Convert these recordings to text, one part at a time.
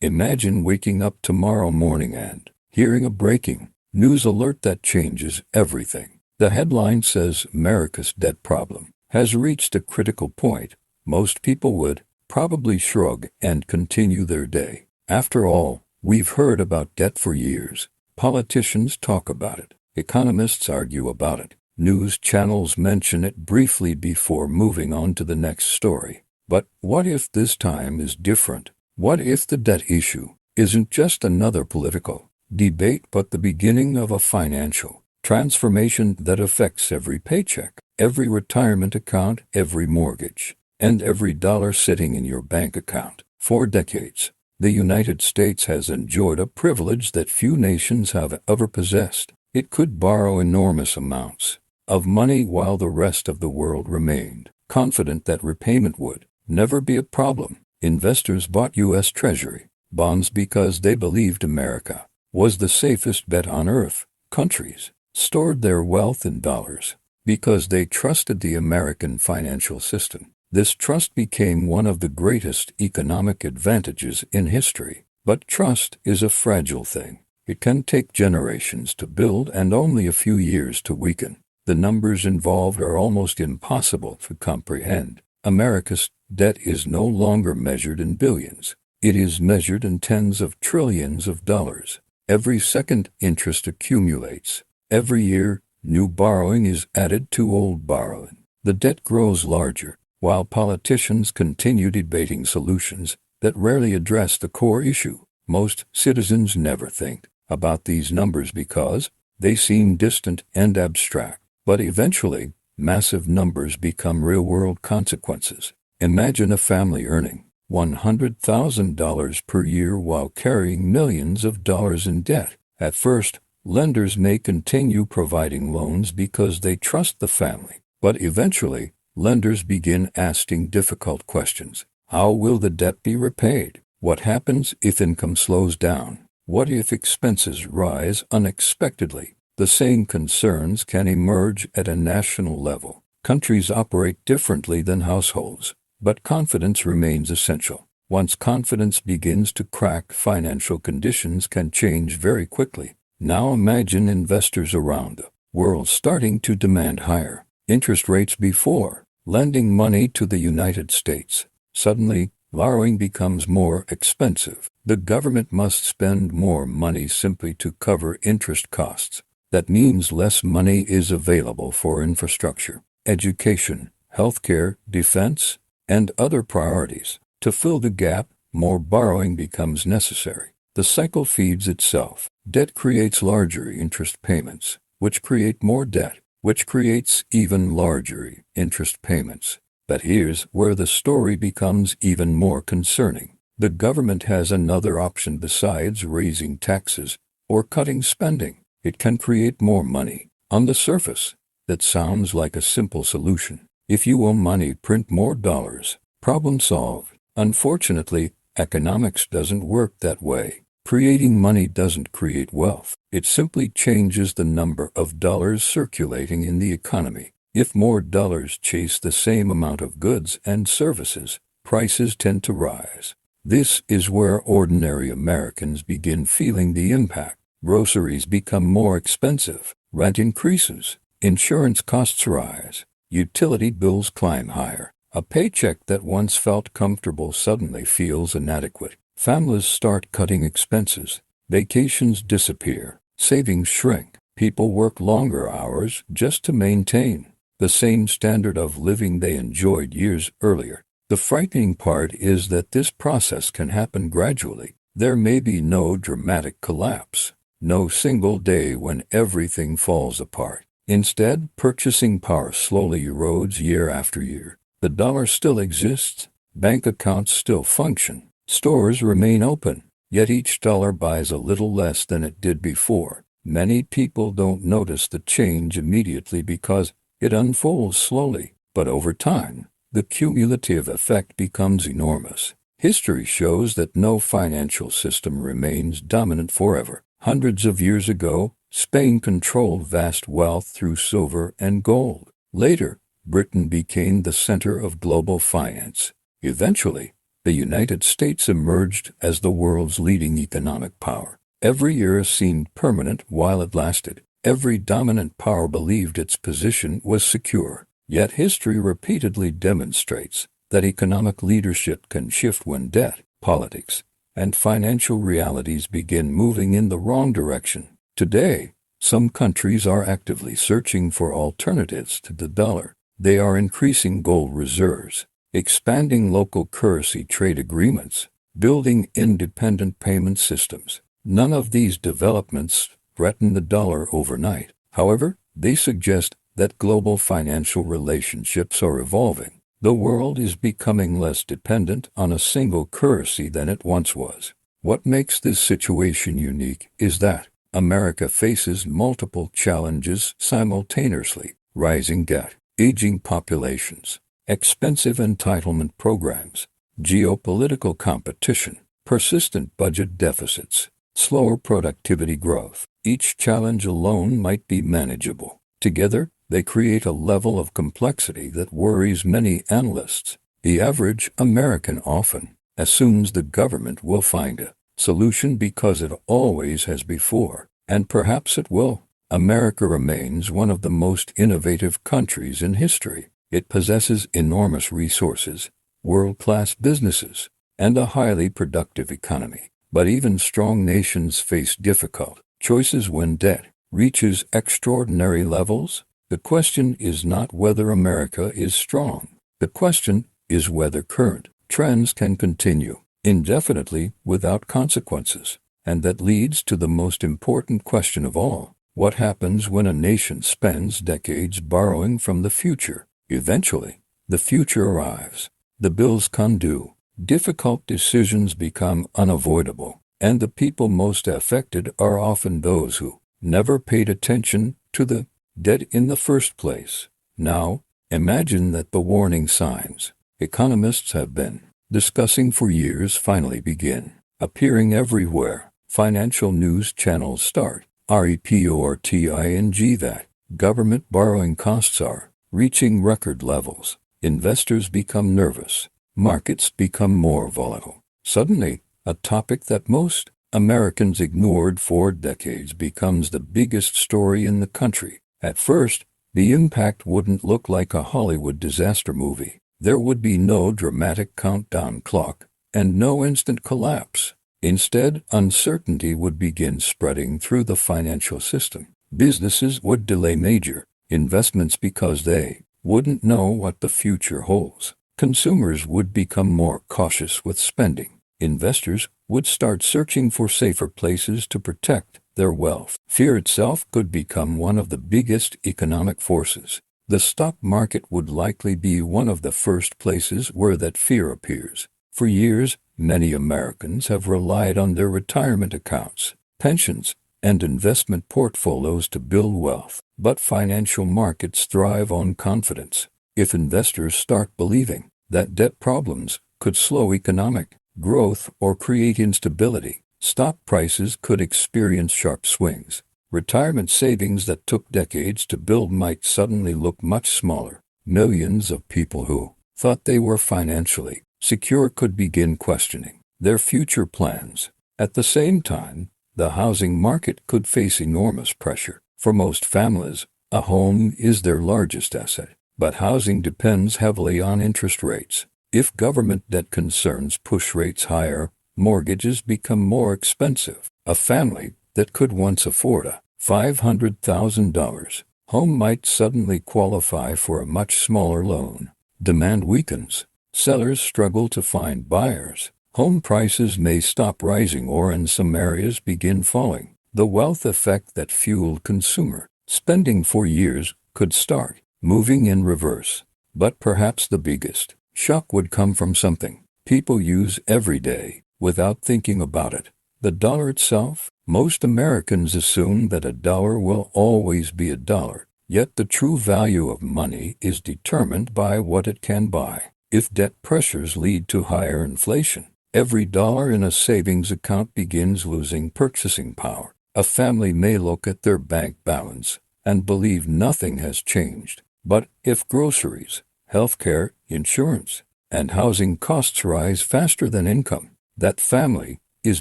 Imagine waking up tomorrow morning and hearing a breaking news alert that changes everything. The headline says America's debt problem has reached a critical point. Most people would probably shrug and continue their day. After all, we've heard about debt for years. Politicians talk about it. Economists argue about it. News channels mention it briefly before moving on to the next story. But what if this time is different? What if the debt issue isn't just another political debate but the beginning of a financial transformation that affects every paycheck, every retirement account, every mortgage, and every dollar sitting in your bank account? For decades, the United States has enjoyed a privilege that few nations have ever possessed. It could borrow enormous amounts of money while the rest of the world remained confident that repayment would never be a problem. Investors bought U.S. Treasury bonds because they believed America was the safest bet on earth. Countries stored their wealth in dollars because they trusted the American financial system. This trust became one of the greatest economic advantages in history. But trust is a fragile thing. It can take generations to build and only a few years to weaken. The numbers involved are almost impossible to comprehend. America's debt is no longer measured in billions. It is measured in tens of trillions of dollars. Every second, interest accumulates. Every year, new borrowing is added to old borrowing. The debt grows larger, while politicians continue debating solutions that rarely address the core issue. Most citizens never think about these numbers because they seem distant and abstract. But eventually, massive numbers become real-world consequences. Imagine a family earning $100,000 per year while carrying millions of dollars in debt. At first, lenders may continue providing loans because they trust the family. But eventually, lenders begin asking difficult questions. How will the debt be repaid? What happens if income slows down? What if expenses rise unexpectedly? The same concerns can emerge at a national level. Countries operate differently than households, but confidence remains essential. Once confidence begins to crack, financial conditions can change very quickly. Now imagine investors around the world starting to demand higher interest rates before lending money to the United States. Suddenly, borrowing becomes more expensive. The government must spend more money simply to cover interest costs. That means less money is available for infrastructure, education, healthcare, defense, and other priorities. To fill the gap, more borrowing becomes necessary. The cycle feeds itself. Debt creates larger interest payments, which create more debt, which creates even larger interest payments. But here's where the story becomes even more concerning. The government has another option besides raising taxes or cutting spending. It can create more money. On the surface, that sounds like a simple solution. If you owe money, print more dollars. Problem solved. Unfortunately, economics doesn't work that way. Creating money doesn't create wealth. It simply changes the number of dollars circulating in the economy. If more dollars chase the same amount of goods and services, prices tend to rise. This is where ordinary Americans begin feeling the impact. Groceries become more expensive, rent increases, insurance costs rise, utility bills climb higher. A paycheck that once felt comfortable suddenly feels inadequate. Families start cutting expenses, vacations disappear, savings shrink. People work longer hours just to maintain the same standard of living they enjoyed years earlier. The frightening part is that this process can happen gradually. There may be no dramatic collapse. No single day when everything falls apart. Instead, purchasing power slowly erodes year after year. The dollar still exists, bank accounts still function, stores remain open, yet each dollar buys a little less than it did before. Many people don't notice the change immediately because it unfolds slowly, but over time, the cumulative effect becomes enormous. History shows that no financial system remains dominant forever. Hundreds of years ago, Spain controlled vast wealth through silver and gold. Later, Britain became the center of global finance. Eventually, the United States emerged as the world's leading economic power. Every era seemed permanent while it lasted. Every dominant power believed its position was secure. Yet history repeatedly demonstrates that economic leadership can shift when debt, politics, and financial realities begin moving in the wrong direction. Today, some countries are actively searching for alternatives to the dollar. They are increasing gold reserves, expanding local currency trade agreements, building independent payment systems. None of these developments threaten the dollar overnight. However, they suggest that global financial relationships are evolving. The world is becoming less dependent on a single currency than it once was. What makes this situation unique is that America faces multiple challenges simultaneously: rising debt, aging populations, expensive entitlement programs, geopolitical competition, persistent budget deficits, slower productivity growth. Each challenge alone might be manageable. Together, they create a level of complexity that worries many analysts. The average American often assumes the government will find a solution because it always has before, and perhaps it will. America remains one of the most innovative countries in history. It possesses enormous resources, world-class businesses, and a highly productive economy. But even strong nations face difficult choices when debt reaches extraordinary levels. The question is not whether America is strong. The question is whether current trends can continue indefinitely without consequences. And that leads to the most important question of all. What happens when a nation spends decades borrowing from the future? Eventually, the future arrives. The bills come due. Difficult decisions become unavoidable, and the people most affected are often those who never paid attention to the debt in the first place. Now, imagine that the warning signs economists have been discussing for years finally begin appearing everywhere. Financial news channels start reporting that government borrowing costs are reaching record levels. Investors become nervous. Markets become more volatile. Suddenly, a topic that most Americans ignored for decades becomes the biggest story in the country. At first, the impact wouldn't look like a Hollywood disaster movie. There would be no dramatic countdown clock and no instant collapse. Instead, uncertainty would begin spreading through the financial system. Businesses would delay major investments because they wouldn't know what the future holds. Consumers would become more cautious with spending. Investors would start searching for safer places to protect their wealth. Fear itself could become one of the biggest economic forces. The stock market would likely be one of the first places where that fear appears. For years, many Americans have relied on their retirement accounts, pensions, and investment portfolios to build wealth. But financial markets thrive on confidence. If investors start believing that debt problems could slow economic growth or create instability, stock prices could experience sharp swings. Retirement savings that took decades to build might suddenly look much smaller. Millions of people who thought they were financially secure could begin questioning their future plans. At the same time, the housing market could face enormous pressure. For most families, a home is their largest asset, but housing depends heavily on interest rates. If government debt concerns push rates higher, mortgages become more expensive. A family that could once afford a $500,000 home might suddenly qualify for a much smaller loan. Demand weakens. Sellers struggle to find buyers. Home prices may stop rising or in some areas begin falling. The wealth effect that fueled consumer spending for years could start moving in reverse. But perhaps the biggest shock would come from something people use every day without thinking about it: the dollar itself. Most Americans assume that a dollar will always be a dollar, yet the true value of money is determined by what it can buy. If debt pressures lead to higher inflation, every dollar in a savings account begins losing purchasing power. A family may look at their bank balance and believe nothing has changed. But if groceries, healthcare, insurance, and housing costs rise faster than income, that family is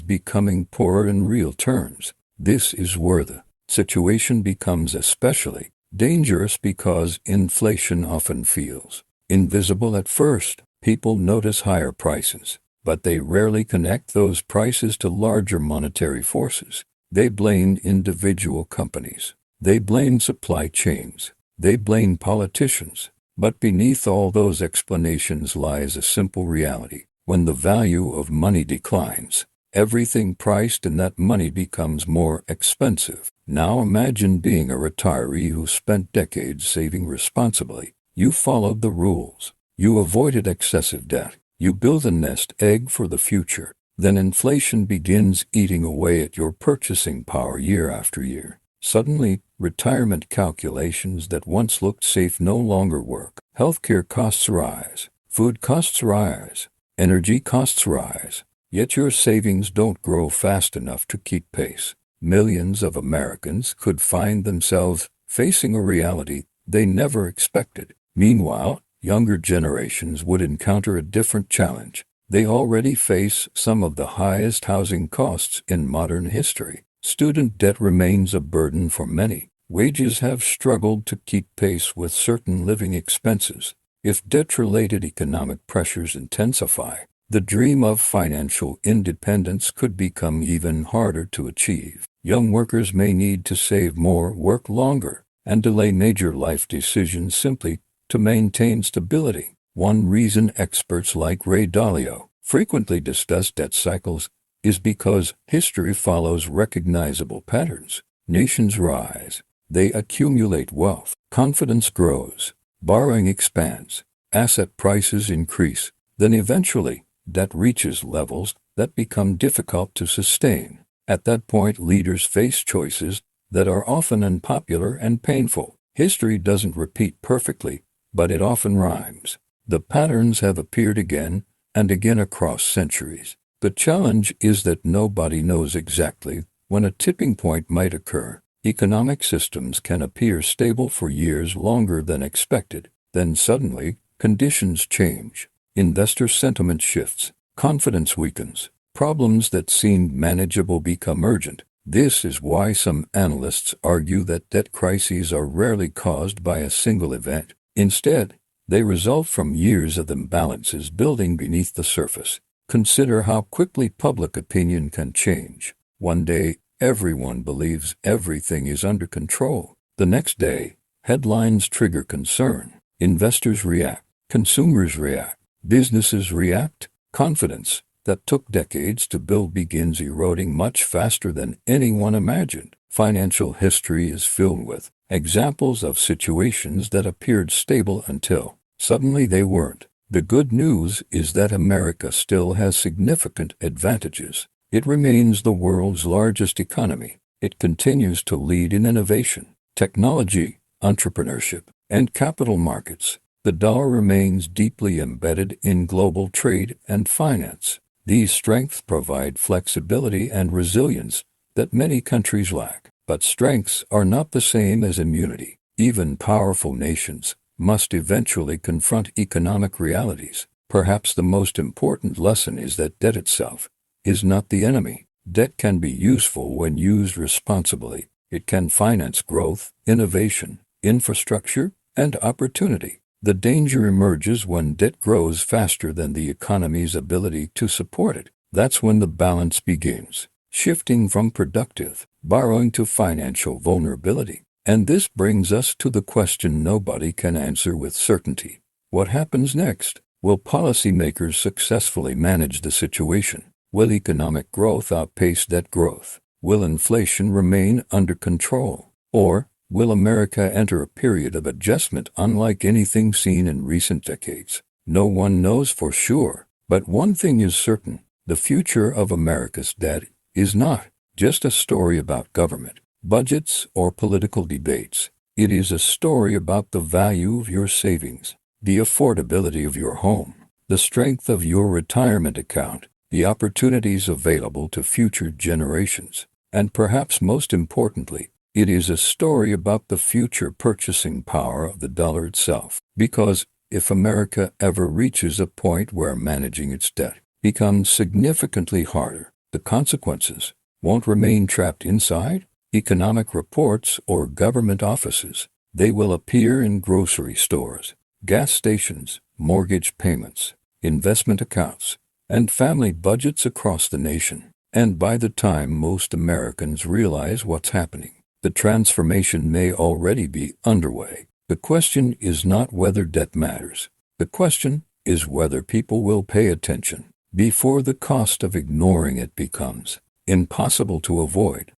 becoming poorer in real terms. This is where the situation becomes especially dangerous because inflation often feels invisible at first. People notice higher prices, but they rarely connect those prices to larger monetary forces. They blame individual companies. They blame supply chains. They blame politicians. But beneath all those explanations lies a simple reality. When the value of money declines, everything priced in that money becomes more expensive. Now imagine being a retiree who spent decades saving responsibly. You followed the rules. You avoided excessive debt. You built a nest egg for the future. Then inflation begins eating away at your purchasing power year after year. Suddenly, retirement calculations that once looked safe no longer work. Healthcare costs rise. Food costs rise. Energy costs rise. Yet your savings don't grow fast enough to keep pace. Millions of Americans could find themselves facing a reality they never expected. Meanwhile, younger generations would encounter a different challenge. They already face some of the highest housing costs in modern history. Student debt remains a burden for many. Wages have struggled to keep pace with certain living expenses. If debt-related economic pressures intensify, the dream of financial independence could become even harder to achieve. Young workers may need to save more, work longer, and delay major life decisions simply to maintain stability. One reason experts like Dalio frequently discuss debt cycles is because history follows recognizable patterns. Nations rise. They accumulate wealth. Confidence grows. Borrowing expands. Asset prices increase. Then eventually, debt reaches levels that become difficult to sustain. At that point, leaders face choices that are often unpopular and painful. History doesn't repeat perfectly, but it often rhymes. The patterns have appeared again and again across centuries. The challenge is that nobody knows exactly when a tipping point might occur. Economic systems can appear stable for years longer than expected. Then suddenly, conditions change. Investor sentiment shifts. Confidence weakens. Problems that seemed manageable become urgent. This is why some analysts argue that debt crises are rarely caused by a single event. Instead, they result from years of imbalances building beneath the surface. Consider how quickly public opinion can change. One day, everyone believes everything is under control. The next day, headlines trigger concern. Investors react. Consumers react. Businesses react. Confidence that took decades to build begins eroding much faster than anyone imagined. Financial history is filled with examples of situations that appeared stable until suddenly they weren't. The good news is that America still has significant advantages. It remains the world's largest economy. It continues to lead in innovation, technology, entrepreneurship, and capital markets. The dollar remains deeply embedded in global trade and finance. These strengths provide flexibility and resilience that many countries lack. But strengths are not the same as immunity. Even powerful nations must eventually confront economic realities. Perhaps the most important lesson is that debt itself is not the enemy. Debt can be useful when used responsibly. It can finance growth, innovation, infrastructure, and opportunity. The danger emerges when debt grows faster than the economy's ability to support it. That's when the balance begins, shifting from productive borrowing to financial vulnerability. And this brings us to the question nobody can answer with certainty. What happens next? Will policymakers successfully manage the situation? Will economic growth outpace debt growth? Will inflation remain under control? Or will America enter a period of adjustment unlike anything seen in recent decades? No one knows for sure, but one thing is certain: the future of America's debt is not just a story about government, budgets, or political debates. It is a story about the value of your savings, the affordability of your home, the strength of your retirement account, the opportunities available to future generations, and perhaps most importantly, it is a story about the future purchasing power of the dollar itself. Because If America ever reaches a point where managing its debt becomes significantly harder, the consequences won't remain trapped inside economic reports or government offices. They will appear in grocery stores, gas stations, mortgage payments, investment accounts, and family budgets across the nation. And by the time most Americans realize what's happening, the transformation may already be underway. The question is not whether debt matters. The question is whether people will pay attention before the cost of ignoring it becomes impossible to avoid.